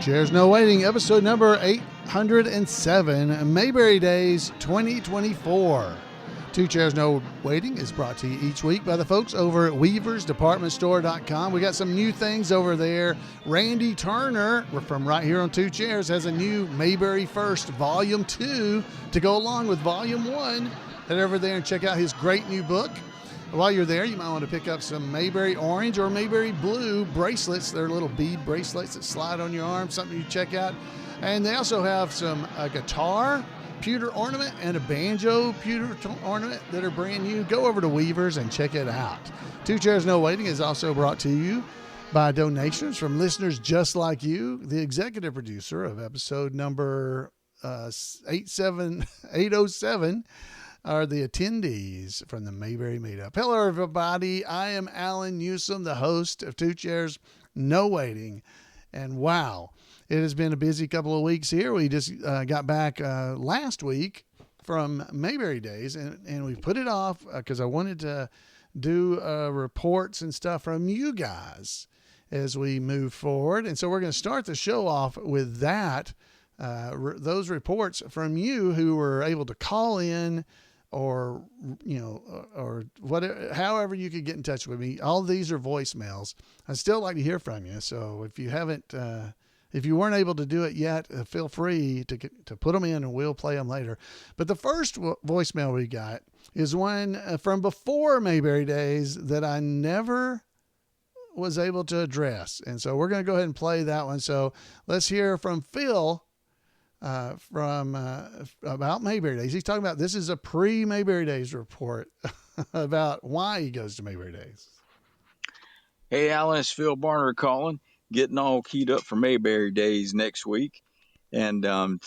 Chairs No Waiting, episode number 807, Mayberry Days 2024. Two Chairs No Waiting is brought to you each week by the folks over at weaversdepartmentstore.com. We got some new things over there. Randy Turner, from right here on Two Chairs, has a new Mayberry First Volume 2 to go along with Volume 1. Head over there and check out his great new book. While you're there, you might want to pick up some Mayberry Orange or Mayberry Blue bracelets. They're little bead bracelets that slide on your arm, something you check out. And they also have some guitar pewter ornament and a banjo pewter ornament that are brand new. Go over to Weavers and check it out. Two Chairs No Waiting is also brought to you by donations from listeners just like you. The executive producer of episode number 807 are the attendees from the Mayberry Meetup. Hello, everybody. I am Alan Newsom, the host of Two Chairs No Waiting. And wow, it has been a busy couple of weeks here. We just got back last week from Mayberry Days, and we put it off because I wanted to do reports and stuff from you guys as we move forward. And so we're going to start the show off with that, those reports from you who were able to call in, or, you know, or whatever, however you could get in touch with me. All these are voicemails. I'd still like to hear from you. So if you haven't, if you weren't able to do it yet, feel free to put them in and we'll play them later. But the first voicemail we got is one from before Mayberry Days that I never was able to address. And so we're going to go ahead and play that one. So let's hear from Phil about Mayberry Days. He's talking about, this is a pre-Mayberry Days report about why he goes to Mayberry Days. Hey, Alan, it's Phil Barner calling, getting all keyed up for Mayberry Days next week. And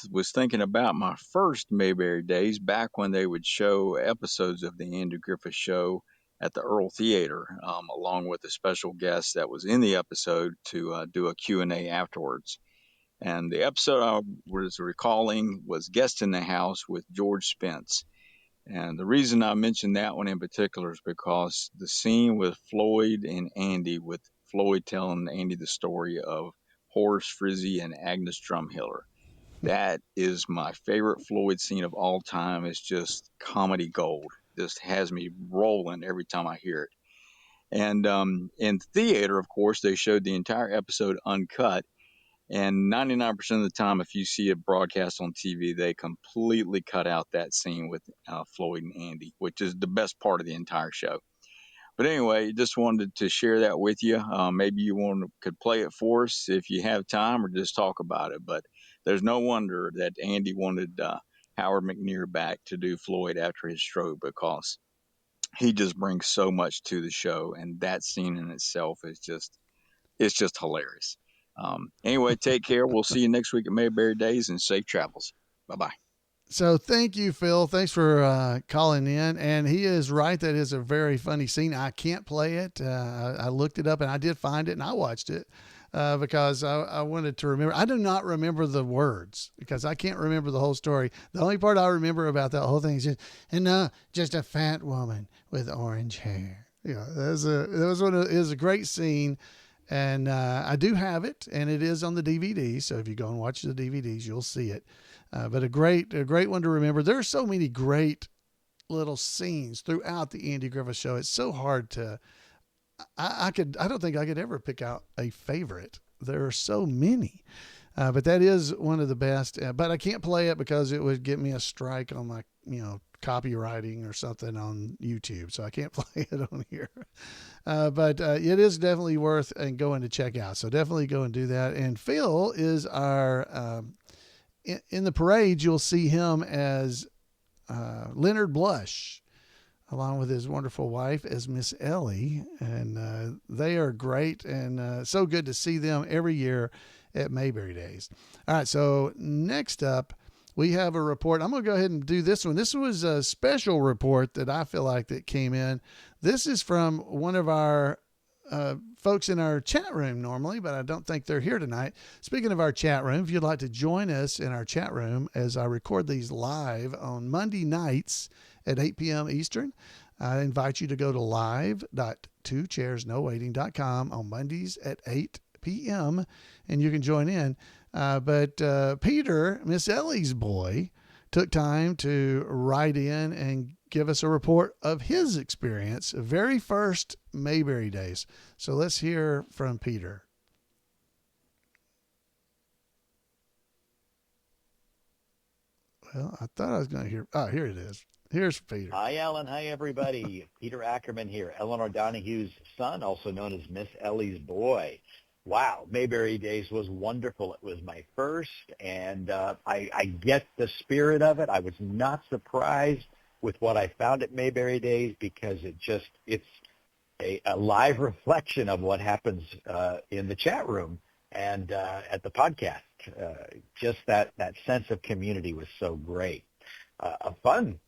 was thinking about my first Mayberry Days back when they would show episodes of the Andy Griffith Show at the Earl Theater, along with a special guest that was in the episode to do a Q&A afterwards. And the episode I was recalling was Guest in the House with George Spence. And the reason I mentioned that one in particular is because the scene with Floyd and Andy, with Floyd telling Andy the story of Horace Frizzy and Agnes Drumhiller, that is my favorite Floyd scene of all time. It's just comedy gold. Just has me rolling every time I hear it. And in theater, of course, they showed the entire episode uncut. And 99% of the time, if you see it broadcast on TV, they completely cut out that scene with Floyd and Andy, which is the best part of the entire show. But anyway, just wanted to share that with you. Maybe you could play it for us if you have time, or just talk about it. But there's no wonder that Andy wanted Howard McNear back to do Floyd after his stroke, because he just brings so much to the show. And that scene in itself is it's just hilarious. Anyway, take care. We'll see you next week at Mayberry Days, and safe travels. Bye-bye. So thank you, Phil. Thanks for calling in. And he is right. That is a very funny scene. I can't play it. I looked it up and I did find it and I watched it because I wanted to remember. I do not remember the words because I can't remember the whole story. The only part I remember about that whole thing is just a fat woman with orange hair. You know, it was a great scene. And I do have it, and it is on the DVD. So if you go and watch the DVDs, you'll see it. But a great one to remember. There are so many great little scenes throughout the Andy Griffith Show. It's so hard to. I don't think I could ever pick out a favorite. There are so many, but that is one of the best. But I can't play it because it would get me a strike on my copywriting or something on YouTube, so I can't play it on here. But it is definitely worth going to check out. So definitely go and do that. And Phil is our in the parade. You'll see him as Leonard Blush, along with his wonderful wife as Miss Ellie, and they are great and so good to see them every year at Mayberry Days. All right, so next up, we have a report. I'm going to go ahead and do this one. This was a special report that I feel like that came in. This is from one of our folks in our chat room normally, but I don't think they're here tonight. Speaking of our chat room, if you'd like to join us in our chat room as I record these live on Monday nights at 8 p.m. Eastern, I invite you to go to live.twochairsnowaiting.com on Mondays at 8 p.m. and you can join in. But Peter, Miss Ellie's boy, took time to write in and give us a report of his experience, very first Mayberry Days. So let's hear from Peter. Well, I thought I was going to hear. Oh, here it is. Here's Peter. Hi, Alan. Hi, everybody. Peter Ackerman here, Eleanor Donahue's son, also known as Miss Ellie's boy. Wow, Mayberry Days was wonderful. It was my first, and I get the spirit of it. I was not surprised with what I found at Mayberry Days because it's a live reflection of what happens in the chat room and at the podcast. Just that sense of community was so great. A fun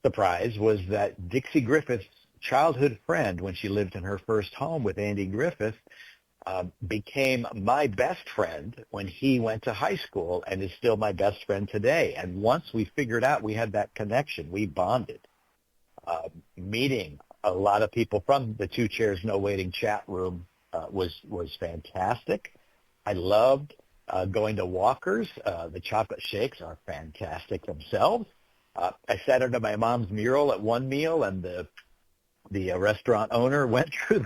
surprise was that Dixie Griffith's childhood friend, when she lived in her first home with Andy Griffith, became my best friend when he went to high school and is still my best friend today. And once we figured out we had that connection, we bonded. Meeting a lot of people from the Two Chairs No Waiting chat room was fantastic. I loved going to Walker's. The chocolate shakes are fantastic themselves. I sat under my mom's mural at one meal, and the restaurant owner went through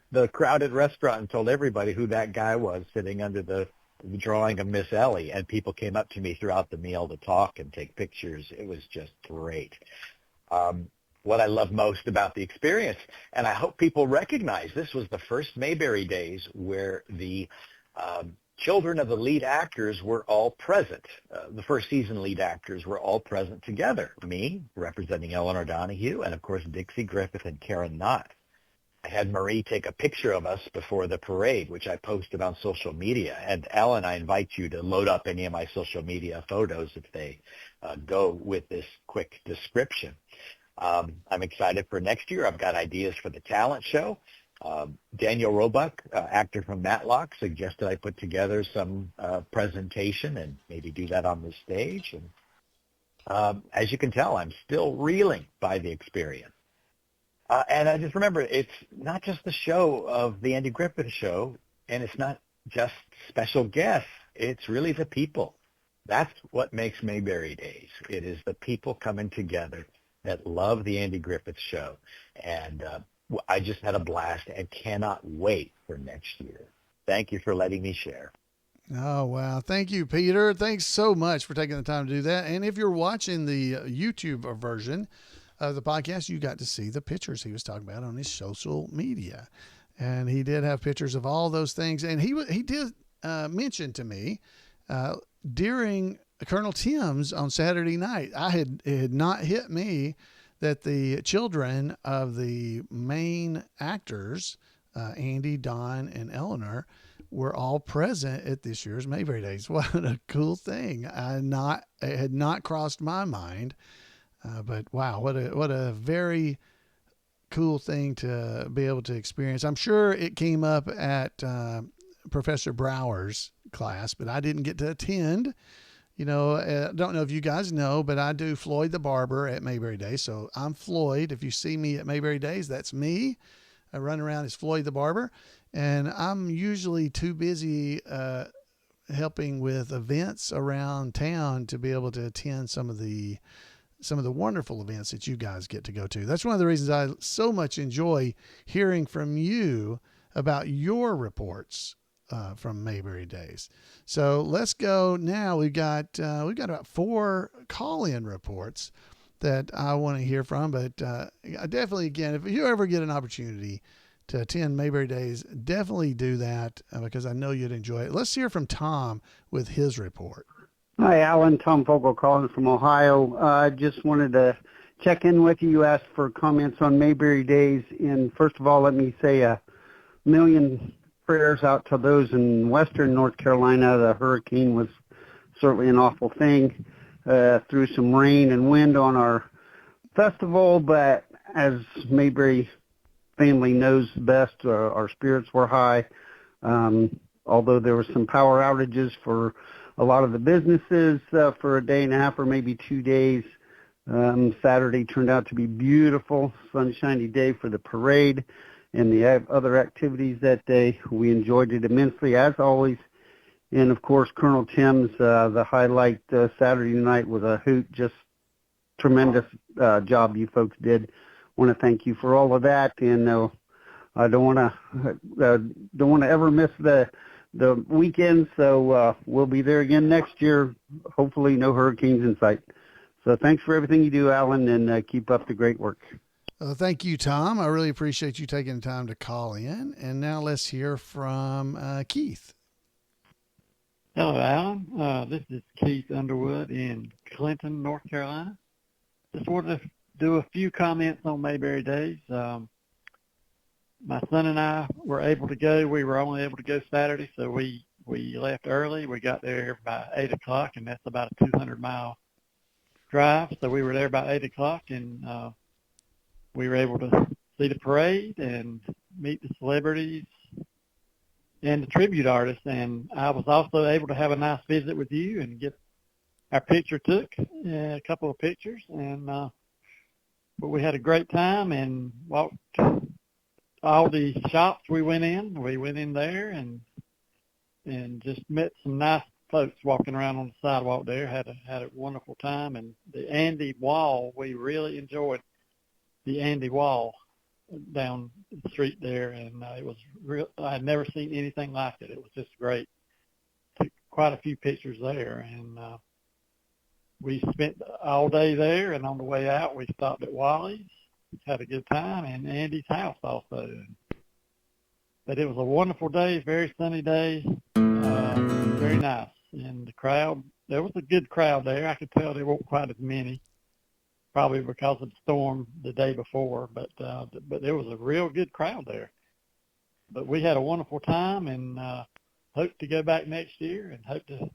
the crowded restaurant and told everybody who that guy was sitting under the drawing of Miss Ellie, and people came up to me throughout the meal to talk and take pictures. It was just great. What I love most about the experience, and I hope people recognize this was the first Mayberry Days where the children of the lead actors were all present. The first season lead actors were all present together. Me, representing Eleanor Donahue, and of course Dixie Griffith and Karen Knott. I had Marie take a picture of us before the parade, which I posted on social media. And Ellen, I invite you to load up any of my social media photos if they go with this quick description. I'm excited for next year. I've got ideas for the talent show. Daniel Roebuck, actor from Matlock, suggested I put together some presentation and maybe do that on the stage. And as you can tell, I'm still reeling by the experience. And I just remember, it's not just the show of the Andy Griffith Show, and it's not just special guests. It's really the people. That's what makes Mayberry Days. It is the people coming together that love the Andy Griffith Show. And I just had a blast and cannot wait for next year. Thank you for letting me share. Oh, wow. Thank you, Peter. Thanks so much for taking the time to do that. And if you're watching the YouTube version of the podcast, you got to see the pictures he was talking about on his social media. And he did have pictures of all those things. And he did mention to me during Colonel Tim's on Saturday night, it had not hit me that the children of the main actors, Andy, Don, and Eleanor, were all present at this year's Mayberry Days. What a cool thing. It had not crossed my mind. But wow, what a very cool thing to be able to experience. I'm sure it came up at Professor Brower's class, but I didn't get to attend. You know, I don't know if you guys know, but I do Floyd the Barber at Mayberry Days. So I'm Floyd. If you see me at Mayberry Days, that's me. I run around as Floyd the Barber. And I'm usually too busy helping with events around town to be able to attend some of the wonderful events that you guys get to go to. That's one of the reasons I so much enjoy hearing from you about your reports from Mayberry Days. So let's go now. We've got about 4 call-in reports that I want to hear from, but I definitely, again, if you ever get an opportunity to attend Mayberry Days, definitely do that because I know you'd enjoy it. Let's hear from Tom with his report. Hi, Alan. Tom Vogel calling from Ohio. I just wanted to check in with you. You asked for comments on Mayberry Days. And first of all, let me say a million prayers out to those in western North Carolina. The hurricane was certainly an awful thing. Threw some rain and wind on our festival, but as Mayberry family knows best, our spirits were high. Although there were some power outages for a lot of the businesses for a day and a half or maybe 2 days. Saturday turned out to be beautiful, sunshiny day for the parade and the other activities that day. We enjoyed it immensely. As always, And, of course, Colonel Tim's, the highlight Saturday night was a hoot. Just tremendous job you folks did. Want to thank you for all of that, and I don't want to ever miss the weekend. So we'll be there again next year. Hopefully, no hurricanes in sight. So thanks for everything you do, Alan, and keep up the great work. Thank you, Tom. I really appreciate you taking the time to call in. And now let's hear from Keith. Hello, Alan. This is Keith Underwood in Clinton, North Carolina. Just wanted to do a few comments on Mayberry Days. My son and I were able to go. We were only able to go Saturday, so we left early. We got there by 8 o'clock, and that's about a 200-mile drive. So we were there by 8 o'clock, and we were able to see the parade and meet the celebrities and the tribute artists. And I was also able to have a nice visit with you and get our picture took, a couple of pictures. And but we had a great time and walked all the shops we went in. We went in there and just met some nice folks walking around on the sidewalk there. Had a wonderful time. And the Andy Wall, we really enjoyed the Andy Wall down the street there, and it was real. I had never seen anything like it. It was just great. Took quite a few pictures there, and we spent all day there. And on the way out, we stopped at Wally's, had a good time, and Andy's house also. But it was a wonderful day, very sunny day, very nice. And the crowd, there was a good crowd there. I could tell there weren't quite as many, probably because of the storm the day before, but there was a real good crowd there. But we had a wonderful time, and hope to go back next year, and hope to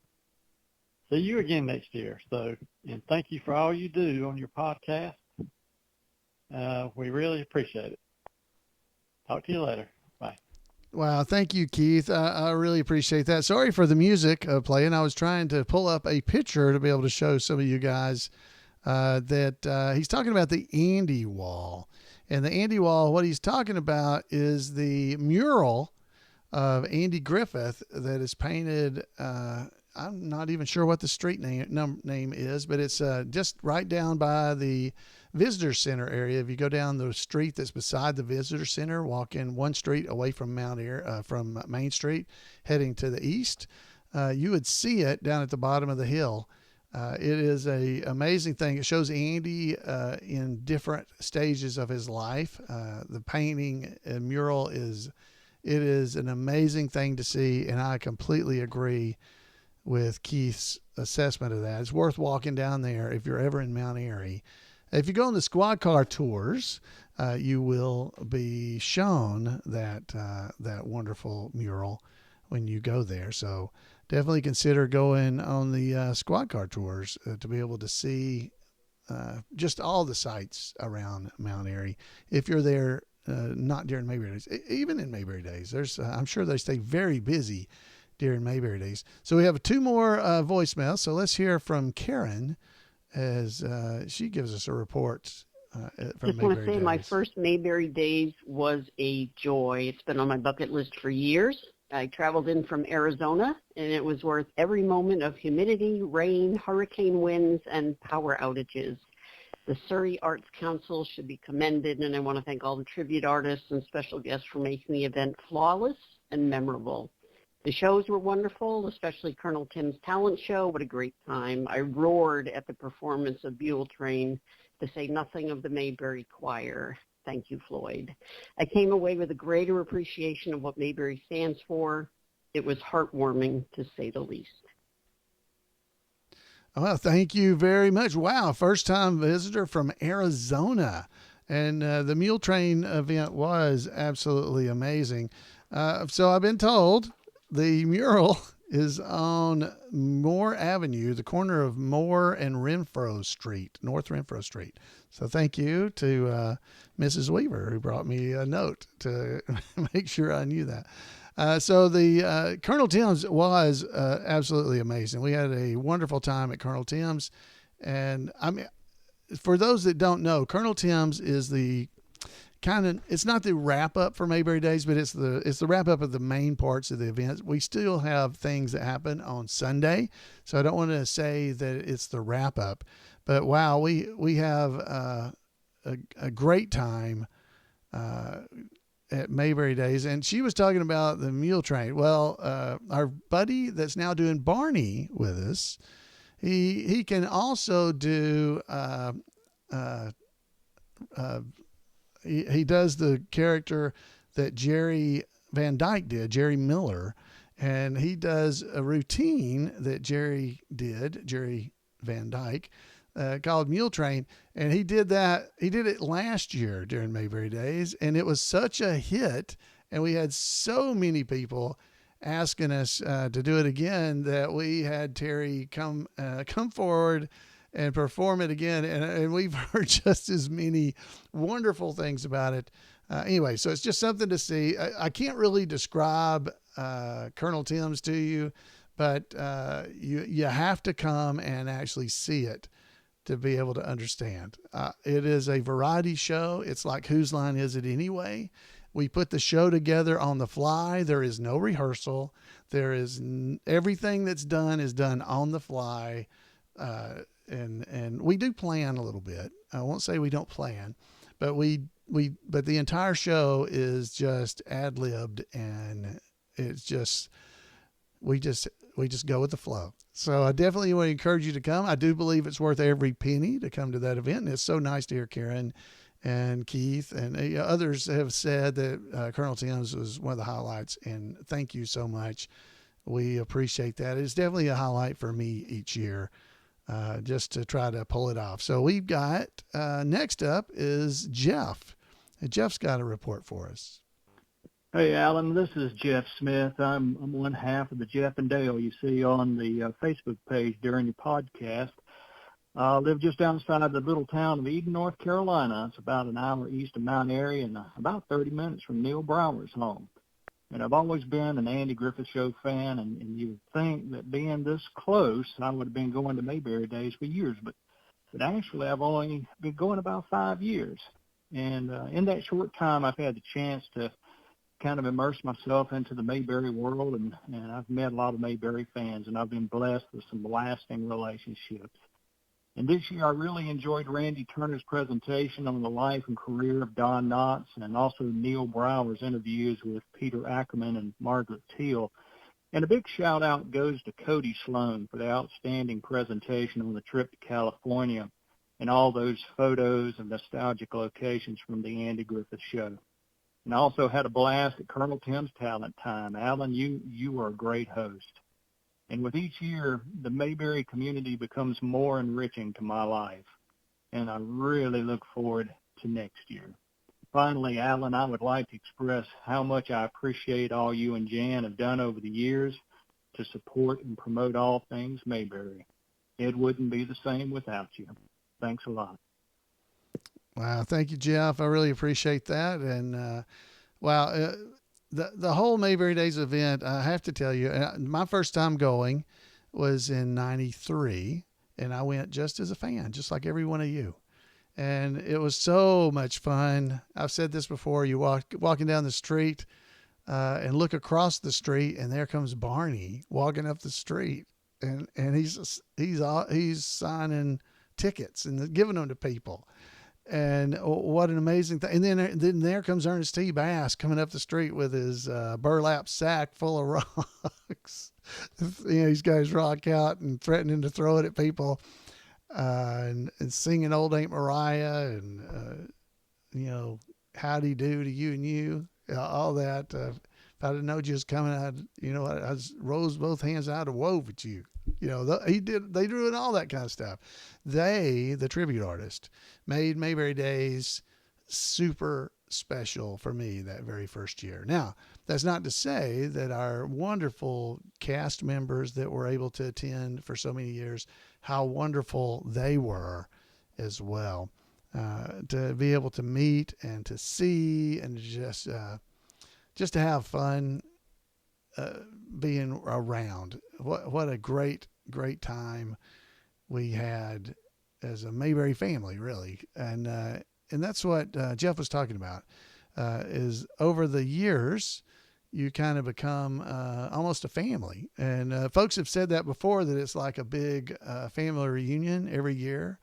see you again next year. So, and thank you for all you do on your podcast. We really appreciate it. Talk to you later. Bye. Wow, thank you, Keith. I really appreciate that. Sorry for the music playing. I was trying to pull up a picture to be able to show some of you guys that he's talking about the Andy Wall. And the Andy Wall, what he's talking about is the mural of Andy Griffith that is painted. I'm not even sure what the street name is, but it's just right down by the visitor center area. If you go down the street that's beside the visitor center, walk in one street away from Mount Airy, from Main Street, heading to the east, you would see it down at the bottom of the hill. It is a amazing thing. It shows Andy in different stages of his life. The painting and mural is an amazing thing to see, and I completely agree with Keith's assessment of that. It's worth walking down there if you're ever in Mount Airy. If you go on the squad car tours, you will be shown that wonderful mural when you go there. So definitely consider going on the squad car tours to be able to see just all the sights around Mount Airy. If you're there, not during Mayberry Days, even in Mayberry Days, there's I'm sure they stay very busy during Mayberry Days. So we have two more voicemails. So let's hear from Karen as she gives us a report from Just Mayberry want to say Days. my first Mayberry Days was a joy. It's been on my bucket list for years. I traveled in from Arizona, and it was worth every moment of humidity, rain, hurricane winds, and power outages. The Surrey Arts Council should be commended, and I want to thank all the tribute artists and special guests for making the event flawless and memorable. The shows were wonderful, especially Colonel Tim's talent show. What a great time. I roared at the performance of Buell Train, to say nothing of the Mayberry Choir. Thank you, Floyd. I came away with a greater appreciation of what Mayberry stands for. It was heartwarming, to say the least. Well, thank you very much. Wow, first-time visitor from Arizona. And the Mule Train event was absolutely amazing. So I've been told the mural is on Moore Avenue, the corner of Moore and Renfro Street, North Renfro Street. So thank you to Mrs. Weaver, who brought me a note to make sure I knew that. So the Colonel Tim's was absolutely amazing. We had a wonderful time at Colonel Tim's. And I mean, for those that don't know, Colonel Tim's is the it's not the wrap up for Mayberry Days, but it's the wrap up of the main parts of the event. We still have things that happen on Sunday, so I don't want to say that it's the wrap up, but wow, we have a great time at Mayberry Days. And she was talking about the mule train. Well, our buddy that's now doing Barney with us, he can also do he does the character that Jerry Van Dyke did, Jerry Miller, and he does a routine that Jerry Van Dyke, called Mule Train, and he did it last year during Mayberry Days, and it was such a hit, and we had so many people asking us to do it again that we had Terry come forward and perform it again, and we've heard just as many wonderful things about it. Anyway, so it's just something to see. I can't really describe Colonel Tim's to you, but you have to come and actually see it to be able to understand. It is a variety show. It's like Whose Line Is It Anyway? We put the show together on the fly. There is no rehearsal. There is everything that's done is done on the fly. And we do plan a little bit. I won't say we don't plan, but but the entire show is just ad-libbed, and it's just, we just go with the flow. So I definitely want to encourage you to come. I do believe it's worth every penny to come to that event. And it's so nice to hear Karen and Keith and others have said that Colonel Tim's was one of the highlights. And thank you so much. We appreciate that. It's definitely a highlight for me each year, just to try to pull it off. So we've got, next up is Jeff. And Jeff's got a report for us. Hey, Alan, this is Jeff Smith. I'm one half of the Jeff and Dale you see on the Facebook page during your podcast. I live just outside the little town of Eden, North Carolina. It's about an hour east of Mount Airy and about 30 minutes from Neil Brower's home. And I've always been an Andy Griffith Show fan, and you would think that being this close, I would have been going to Mayberry Days for years. But actually, I've only been going about 5 years. And in that short time, I've had the chance to kind of immerse myself into the Mayberry world, and I've met a lot of Mayberry fans, and I've been blessed with some lasting relationships. And this year I really enjoyed Randy Turner's presentation on the life and career of Don Knotts, and also Neil Brower's interviews with Peter Ackerman and Margaret Teal. And a big shout out goes to Cody Sloan for the outstanding presentation on the trip to California and all those photos of nostalgic locations from the Andy Griffith Show. And I also had a blast at Colonel Tim's Talent Time. Alan, you are a great host. And with each year, the Mayberry community becomes more enriching to my life. And I really look forward to next year. Finally, Alan, I would like to express how much I appreciate all you and Jan have done over the years to support and promote all things Mayberry. It wouldn't be the same without you. Thanks a lot. Wow. Thank you, Jeff. I really appreciate that. And, wow, the whole Mayberry Days event, I have to tell you, my first time going was in 93, and I went just as a fan, just like every one of you. And it was so much fun. I've said this before. You walking down the street and look across the street, and there comes Barney walking up the street, and he's signing tickets and giving them to people. And what an amazing thing. And then there comes Ernest T. Bass coming up the street with his burlap sack full of rocks. He's got his rock out and threatening to throw it at people, and singing Old Aunt Mariah and, howdy do to you and you, all that. If I'd have known you was coming, I rose both hands out and wove at you. They doing all that kind of stuff. The tribute artist, made Mayberry Days super special for me that very first year. Now, that's not to say that our wonderful cast members that were able to attend for so many years, how wonderful they were as well. To be able to meet and to see and just to have fun being around. What a great time we had as a Mayberry family, really. And that's what Jeff was talking about, is over the years, you kind of become almost a family. And folks have said that before, that it's like a big family reunion every year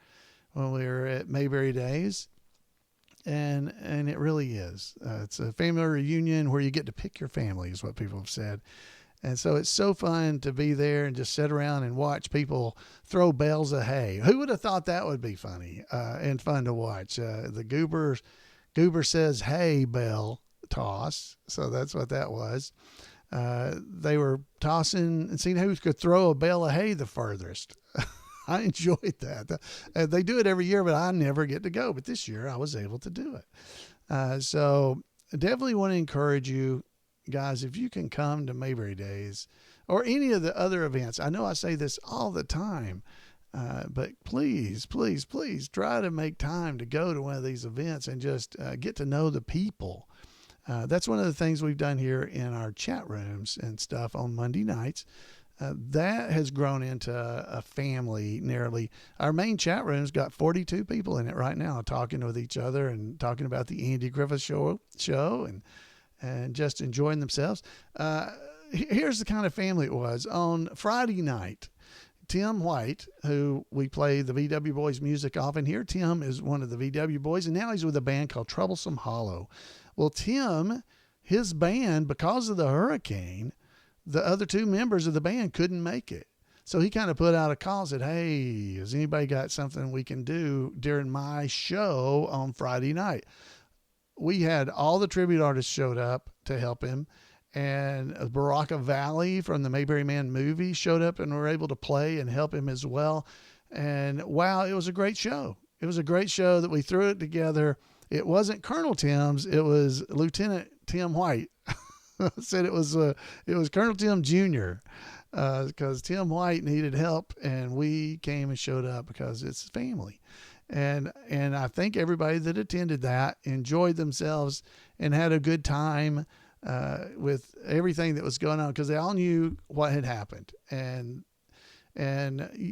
when we're at Mayberry Days. And it really is. It's a family reunion where you get to pick your family, is what people have said. And so it's so fun to be there and just sit around and watch people throw bales of hay. Who would have thought that would be funny and fun to watch? The Goober says hay bale toss. So that's what that was. They were tossing and seeing who could throw a bale of hay the furthest. I enjoyed that. They do it every year, but I never get to go. But this year I was able to do it. So definitely want to encourage you guys, if you can come to Mayberry Days or any of the other events. I know I say this all the time, but please, please, please try to make time to go to one of these events and just get to know the people. That's one of the things we've done here in our chat rooms and stuff on Monday nights. That has grown into a family nearly. Our main chat room's got 42 people in it right now, talking with each other and talking about the Andy Griffith show and just enjoying themselves. Here's the kind of family it was. On Friday night, Tim White, who we play the VW Boys music often here. Tim is one of the VW Boys, and now he's with a band called Troublesome Hollow. Well, Tim, his band, because of the hurricane, the other two members of the band couldn't make it. So he kind of put out a call, said, hey, has anybody got something we can do during my show on Friday night? We had all the tribute artists showed up to help him. And Baraka Valley from the Mayberry Man movie showed up and were able to play and help him as well. And wow, it was a great show. It was a great show that we threw it together. It wasn't Colonel Tim's, it was Lieutenant Tim White. Said it was Colonel Tim Jr. Because Tim White needed help, and we came and showed up because it's family. And I think everybody that attended that enjoyed themselves and had a good time with everything that was going on, because they all knew what had happened. And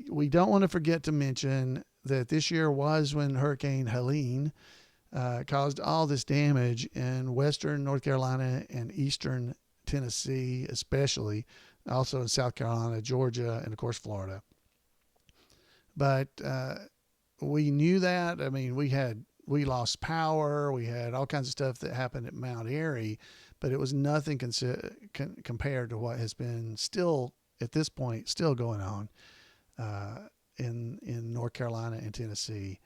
we don't want to forget to mention that this year was when Hurricane Helene caused all this damage in western North Carolina and eastern Tennessee, especially, also in South Carolina, Georgia, and of course Florida. But we knew that. I mean, we lost power. We had all kinds of stuff that happened at Mount Airy, but it was nothing compared to what has been still at this point still going on in North Carolina and Tennessee.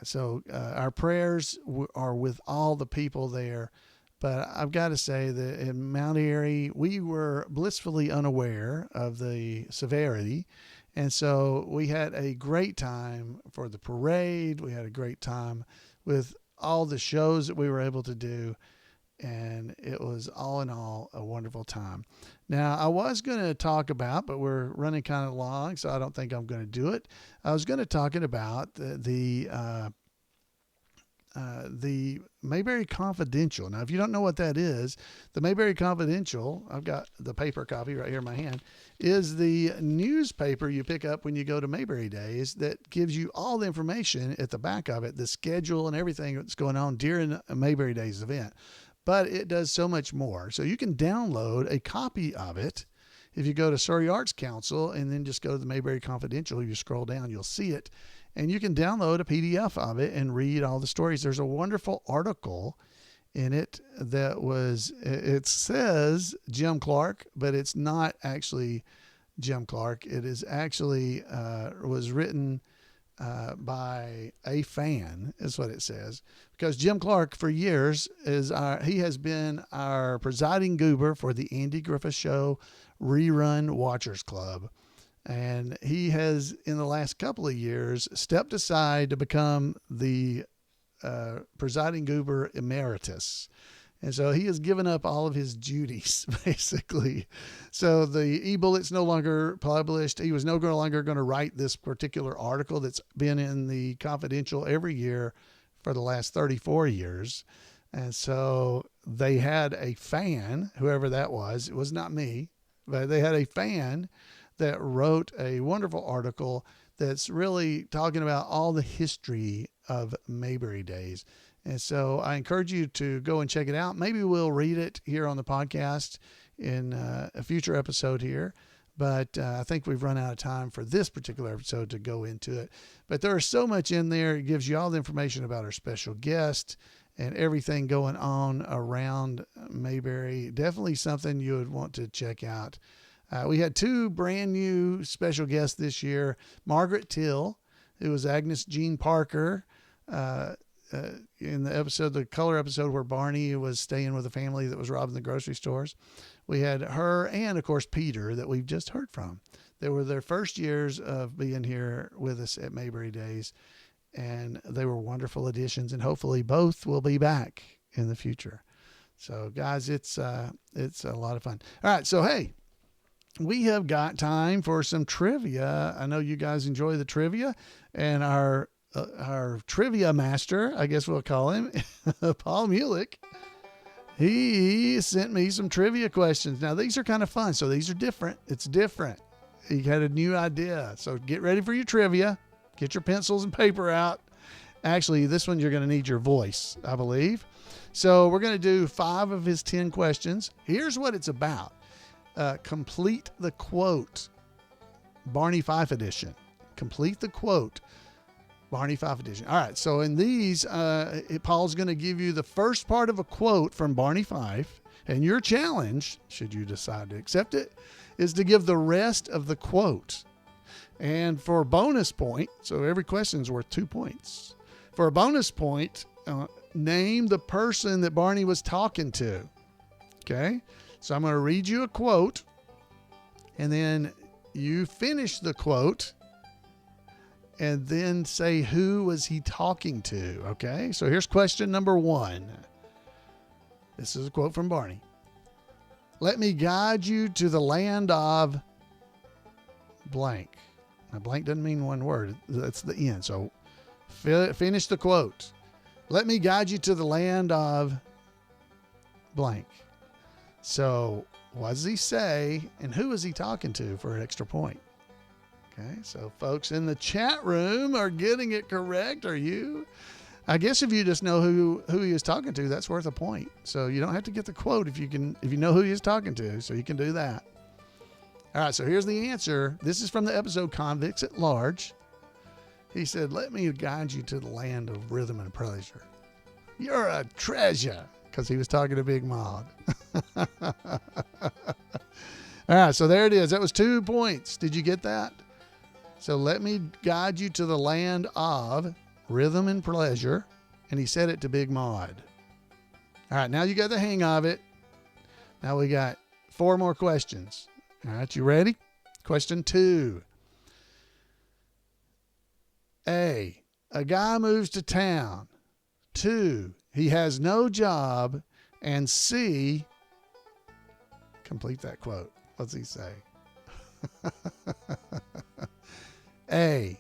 So our prayers are with all the people there. But I've got to say that in Mount Airy, we were blissfully unaware of the severity. And so we had a great time for the parade. We had a great time with all the shows that we were able to do. And it was all in all a wonderful time. Now, I was going to talk about, but we're running kind of long, so I don't think I'm going to do it. I was going to talk about the Mayberry Confidential. Now, if you don't know what that is, the Mayberry Confidential, I've got the paper copy right here in my hand, is the newspaper you pick up when you go to Mayberry Days that gives you all the information at the back of it, the schedule and everything that's going on during a Mayberry Days event. But it does so much more. So you can download a copy of it. If you go to Surrey Arts Council and then just go to the Mayberry Confidential, you scroll down, you'll see it. And you can download a PDF of it and read all the stories. There's a wonderful article in it that it says Jim Clark, but it's not actually Jim Clark. It is actually, was written by a fan, is what it says. Because Jim Clark, for years, he has been our presiding goober for the Andy Griffith Show Rerun Watchers Club. And he has, in the last couple of years, stepped aside to become the presiding goober emeritus. And so he has given up all of his duties, basically. So the e-bullet's no longer published. He was no longer going to write this particular article that's been in the Confidential every year for the last 34 years. And so they had a fan, whoever that was. It was not me, but they had a fan that wrote a wonderful article that's really talking about all the history of Mayberry Days. And so I encourage you to go and check it out. Maybe we'll read it here on the podcast in a future episode here. But I think we've run out of time for this particular episode to go into it. But there's so much in there. It gives you all the information about our special guest and everything going on around Mayberry. Definitely something you would want to check out. We had 2 brand new special guests this year. Margaret Till, who was Agnes Jean Parker, in the episode, the color episode where Barney was staying with a family that was robbing the grocery stores. We had her and, of course, Peter that we've just heard from. They were their first years of being here with us at Mayberry Days, and they were wonderful additions, and hopefully both will be back in the future. So, guys, it's a lot of fun. All right, so, hey, we have got time for some trivia. I know you guys enjoy the trivia, and our trivia master, I guess we'll call him, Paul Mulik, he sent me some trivia questions. Now, these are kind of fun, so these are different. It's different. He had a new idea. So get ready for your trivia. Get your pencils and paper out. Actually, this one you're going to need your voice, I believe. So we're going to do 5 of his 10 questions. Here's what it's about. Complete the quote. Barney Fife edition. Complete the quote. Barney Fife edition. All right. So in these, Paul's going to give you the first part of a quote from Barney Fife. And your challenge, should you decide to accept it, is to give the rest of the quote. And for a bonus point, so every question is worth 2 points. For a bonus point, name the person that Barney was talking to. Okay? So I'm going to read you a quote, and then you finish the quote, and then say who was he talking to. Okay? So here's question number 1. This is a quote from Barney. Let me guide you to the land of blank. Now, blank doesn't mean one word. That's the end. So finish the quote. Let me guide you to the land of blank. So what does he say, and who is he talking to for an extra point? Okay, so folks in the chat room are getting it correct. Are you? I guess if you just know who he is talking to, that's worth a point. So you don't have to get the quote if you know who he is talking to, so you can do that. All right, so here's the answer. This is from the episode Convicts at Large. He said, let me guide you to the land of rhythm and pleasure. You're a treasure, because he was talking to Big Maud. All right, so there it is. That was 2 points. Did you get that? So let me guide you to the land of rhythm and pleasure. And he said it to Big Maud. All right, now you got the hang of it. Now we got 4 more questions. All right, you ready? Question 2. A guy moves to town. 2, he has no job. And C, complete that quote. What's he say? A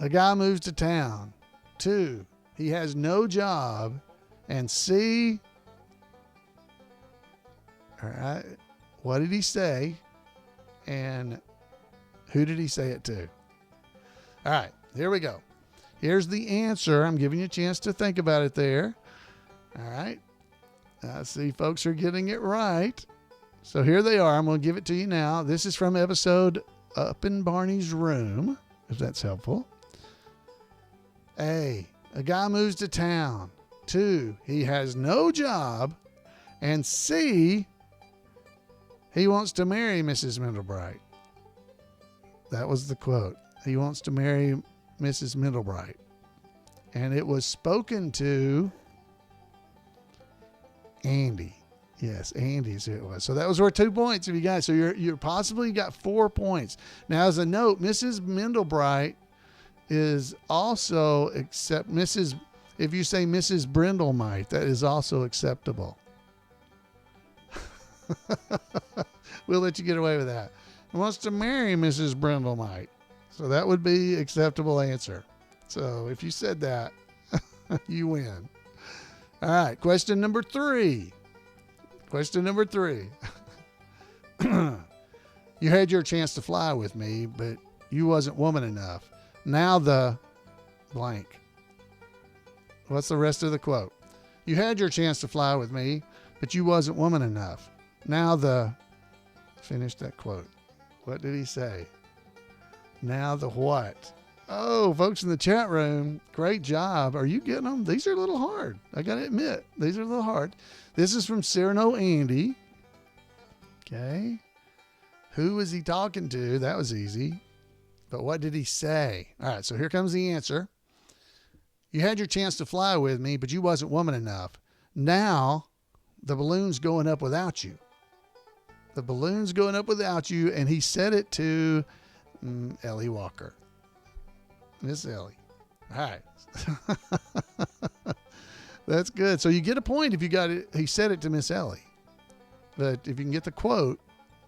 guy moves to town. 2, he has no job. And C, all right, what did he say? And who did he say it to? All right, here we go. Here's the answer. I'm giving you a chance to think about it there. All right. I see folks are getting it right. So here they are. I'm going to give it to you now. This is from episode Up in Barney's Room, if that's helpful. A guy moves to town. 2, he has no job. And C, he wants to marry Mrs. Middlebright. That was the quote. He wants to marry Mrs. Middlebright. And it was spoken to Andy. Yes, Andy's who it was. So that was worth 2 points if you got it. So you're possibly got 4 points. Now, as a note, Mrs. Middlebright is also if you say Mrs. Brindlemite, that is also acceptable. We'll let you get away with that. He wants to marry Mrs. Brindlemite. So that would be acceptable answer. So if you said that, you win. All right. Question number 3. You had your chance to fly with me, but you wasn't woman enough. Now the blank. What's the rest of the quote? You had your chance to fly with me, but you wasn't woman enough. Now the... Finish that quote. What did he say? Now the what? Oh, folks in the chat room, great job. Are you getting them? These are a little hard. I got to admit, these are a little hard. This is from Cyrano Andy. Okay. Who was he talking to? That was easy. But what did he say? All right, so here comes the answer. You had your chance to fly with me, but you wasn't woman enough. Now the balloon's going up without you. The balloon's going up without you, and he said it to Ellie Walker. Miss Ellie. All right. That's good. So you get a point if you got it. He said it to Miss Ellie. But if you can get the quote,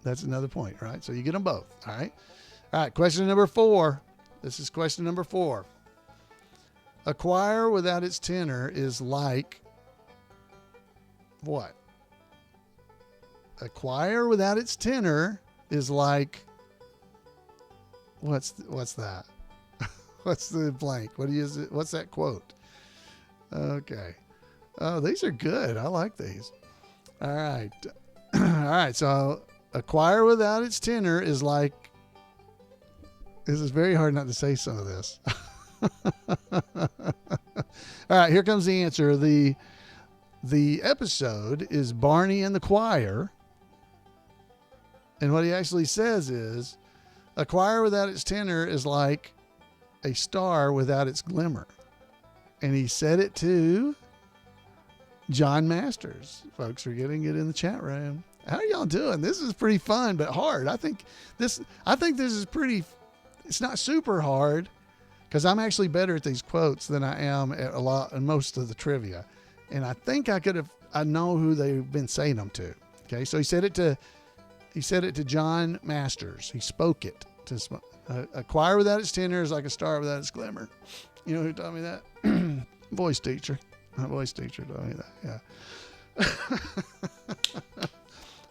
that's another point, right? So you get them both. All right. All right. Question number 4. This is question number 4. A choir without its tenor is like what? A choir without its tenor is like, what's that? What's the blank? What is it? What's that quote? Okay. Oh, these are good. I like these. All right. All right. So a choir without its tenor is like, this is very hard not to say some of this. All right. Here comes the answer. The episode is Barney and the Choir. And what he actually says is, a choir without its tenor is like a star without its glimmer. And he said it to John Masters. Folks are getting it in the chat room. How are y'all doing? This is pretty fun, but hard. I think this is pretty, it's not super hard because I'm actually better at these quotes than I am at most of the trivia. And I think I know who they've been saying them to. Okay. So he said it to John Masters. He spoke it to a choir without its tenor is like a star without its glimmer. You know who taught me that? Voice teacher. My voice teacher taught me that. Yeah.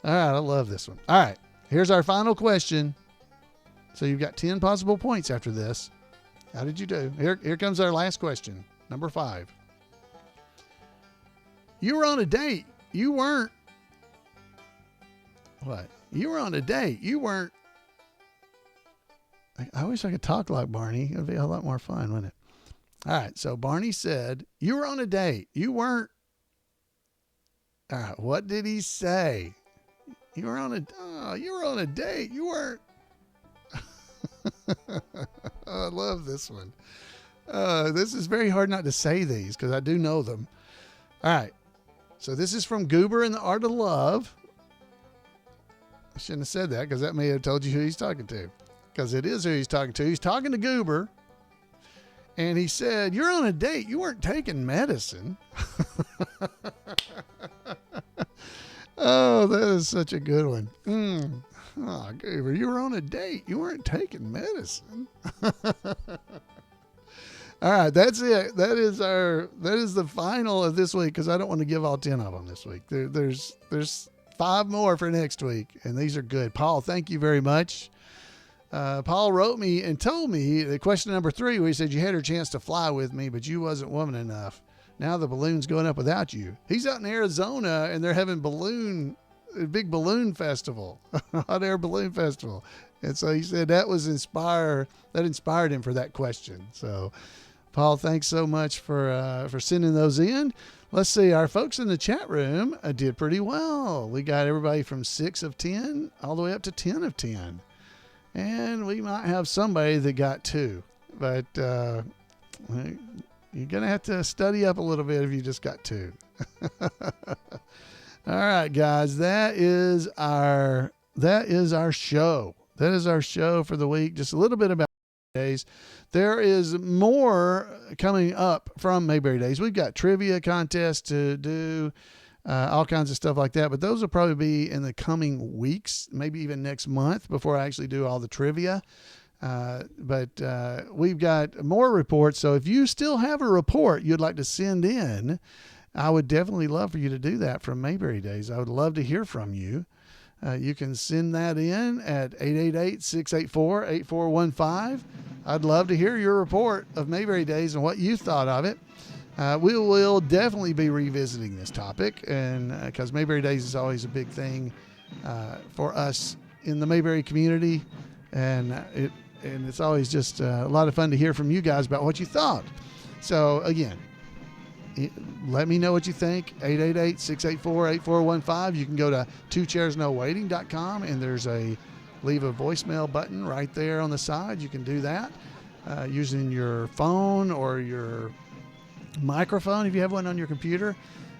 All right. I love this one. All right. Here's our final question. So you've got 10 possible points after this. How did you do? Here comes our last question. Number 5. You were on a date. You weren't. What? You were on a date. You weren't. I wish I could talk like Barney. It would be a lot more fun, wouldn't it? All right. So Barney said, you were on a date. You weren't. All right. What did he say? You were on a date. You weren't. I love this one. This is very hard not to say these because I do know them. All right. So this is from Goober and the Art of Love. I shouldn't have said that because that may have told you who he's talking to. Because it is who he's talking to. He's talking to Goober. And he said, you're on a date. You weren't taking medicine. Oh, that is such a good one. Oh, Goober, you were on a date. You weren't taking medicine. All right, that's it. That is the final of this week because I don't want to give all 10 of them this week. There's 5 more for next week, and these are good. Paul, thank you very much. Paul wrote me and told me the question number 3 where he said you had your chance to fly with me, but you wasn't woman enough. Now the balloon's going up without you. He's out in Arizona and they're having a big balloon festival, hot air balloon festival. And so he said that inspired him for that question. So Paul, thanks so much for sending those in. Let's see, our folks in the chat room did pretty well. We got everybody from 6 of 10 all the way up to 10 of 10. And we might have somebody that got 2, but you're going to have to study up a little bit if you just got 2. All right, guys, that is our show. That is our show for the week. Just a little bit about Days. There is more coming up from Mayberry Days. We've got trivia contests to do, all kinds of stuff like that. But those will probably be in the coming weeks, maybe even next month before I actually do all the trivia. But we've got more reports. So if you still have a report you'd like to send in, I would definitely love for you to do that from Mayberry Days. I would love to hear from you. You can send that in at 888-684-8415. I'd love to hear your report of Mayberry Days and what you thought of it. We will definitely be revisiting this topic, and because Mayberry Days is always a big thing for us in the Mayberry community, and it's always just a lot of fun to hear from you guys about what you thought. So again, let me know what you think. 888-684-8415. You can go to twochairsnowaiting.com, and there's a leave a voicemail button right there on the side. You can do that using your phone or your microphone if you have one on your computer.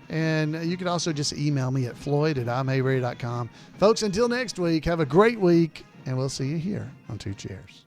And you can also just email me at floyd@imayberry.com. Folks, until next week, have a great week, and we'll see you here on Two Chairs.